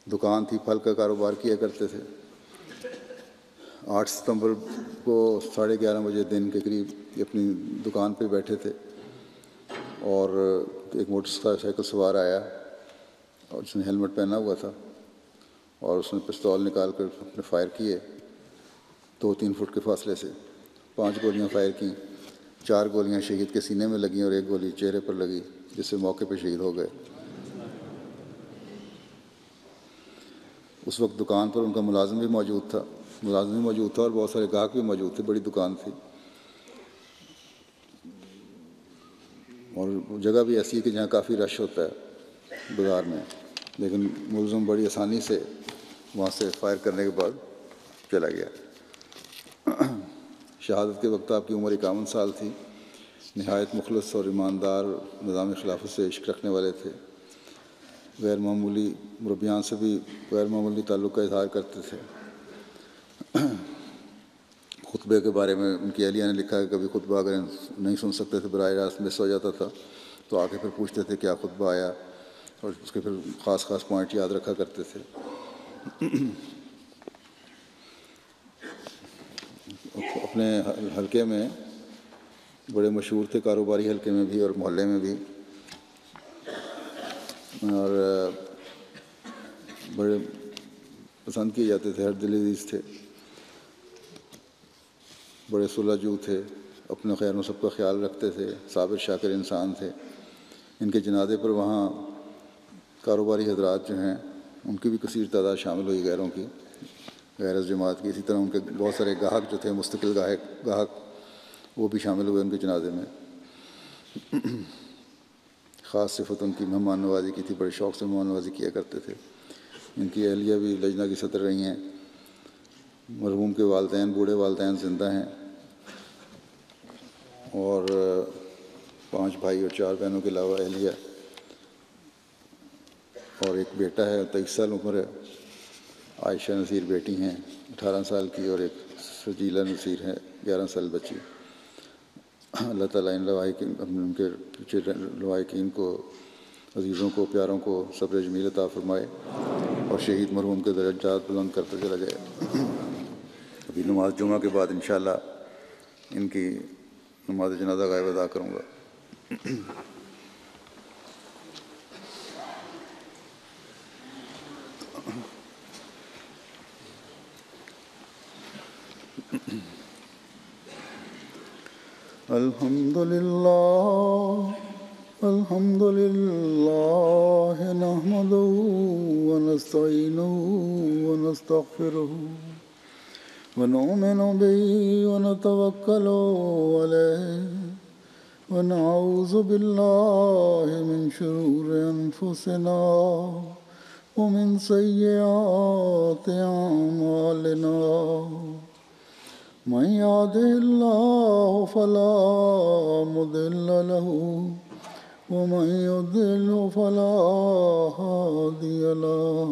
دکان تھی، پھل کا کاروبار کیا کرتے تھے۔ 8 ستمبر کو 11:30 بجے دن کے قریب اپنی دکان پہ بیٹھے تھے اور ایک موٹر سائیکل سوار آیا اور اس نے ہیلمٹ پہنا ہوا تھا اور اس نے پستول نکال کر اپنے فائر کیے 2-3 فٹ کے فاصلے سے۔ 5 گولیاں فائر کیں، 4 گولیاں شہید کے سینے میں لگیں اور 1 گولی چہرے پر لگی، جس سے موقع پہ شہید ہو گئے۔ اس وقت دکان پر ان کا ملازم بھی موجود تھا اور بہت سارے گاہک بھی موجود تھے، بڑی دکان تھی اور جگہ بھی ایسی ہے کہ جہاں کافی رش ہوتا ہے بازار میں، لیکن ملزم بڑی آسانی سے وہاں سے فائر کرنے کے بعد چلا گیا۔ شہادت کے وقت آپ کی عمر 51 سال تھی۔ نہایت مخلص اور ایماندار، نظام خلافت سے عشق رکھنے والے تھے۔ غیر معمولی مربیان سے بھی غیر معمولی تعلق کا اظہار کرتے تھے۔ خطبے کے بارے میں ان کی اہلیہ نے لکھا ہے کہ کبھی خطبہ اگر نہیں سن سکتے تھے، براہ راست مس ہو جاتا تھا تو آ کے پھر پوچھتے تھے کیا خطبہ آیا، اور اس کے پھر خاص پوائنٹ یاد رکھا کرتے تھے۔ اپنے حلقے میں بڑے مشہور تھے، کاروباری حلقے میں بھی اور محلے میں بھی، اور بڑے پسند کیے جاتے تھے، ہر دل عزیز تھے، بڑے صلح جو تھے، اپنے خیر و سب کا خیال رکھتے تھے، صابر شاکر انسان تھے۔ ان کے جنازے پر وہاں کاروباری حضرات جو ہیں ان کی بھی کثیر تعداد شامل ہوئی، غیروں کی، غیر از جماعت کی۔ اسی طرح ان کے بہت سارے گاہک جو تھے، مستقل گاہک، وہ بھی شامل ہوئے ان کے جنازے میں۔ خاص صفت ان کی مہمان نوازی کی تھی، بڑے شوق سے مہمان نوازی کیا کرتے تھے۔ ان کی اہلیہ بھی لجنہ کی صدر رہی ہیں۔ مرحوم کے والدین، بوڑھے والدین زندہ ہیں، اور 5 بھائی اور 4 بہنوں کے علاوہ اہلیہ اور ایک بیٹا ہے، 23 سال عمر ہے۔ عائشہ نذیر بیٹی ہیں 18 سال کی، اور ایک سجیلہ نذیر ہے 11 سال بچی۔ اللہ تعالیٰ ان لواحقین، ان کے پیچھے لواحقین کو، عزیزوں کو، پیاروں کو صبر جمیل عطا فرمائے اور شہید مرحوم کے درجات بلند کرتا چلا جائے۔ ابھی نماز جمعہ کے بعد انشاءاللہ ان کی نماز جنازہ غائب ادا کروں گا۔ الحمد للہ نحمده ونستعینه ونستغفره ونؤمن به ونتوکل علیہ ونعوذ باللہ من شرور انفسنا ومن سیئات اعمالنا، من يهده الله فلا مضل له ومن يضلل فلا هادي له،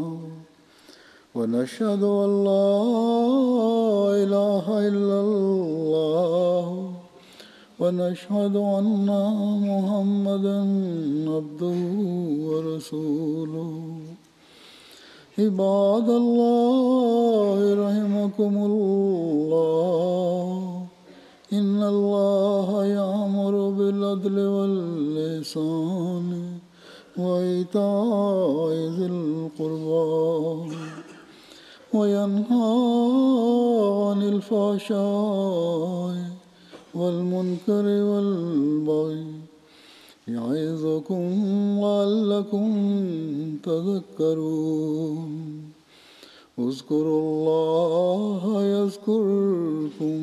ونشهد أن لا إله إلا الله ونشهد أن محمدا عبده ورسوله۔ عباد الله رحمكم الله، إن الله يأمر بالعدل والإحسان وإيتاء ذي القربى وينهى عن الفحشاء والمنكر والبغي، يعظكم لعلكم تذكرون۔ اذكروا الله يذكركم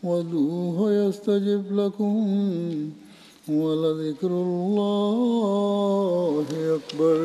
وادعوه يستجب لكم، ولذكر الله أكبر۔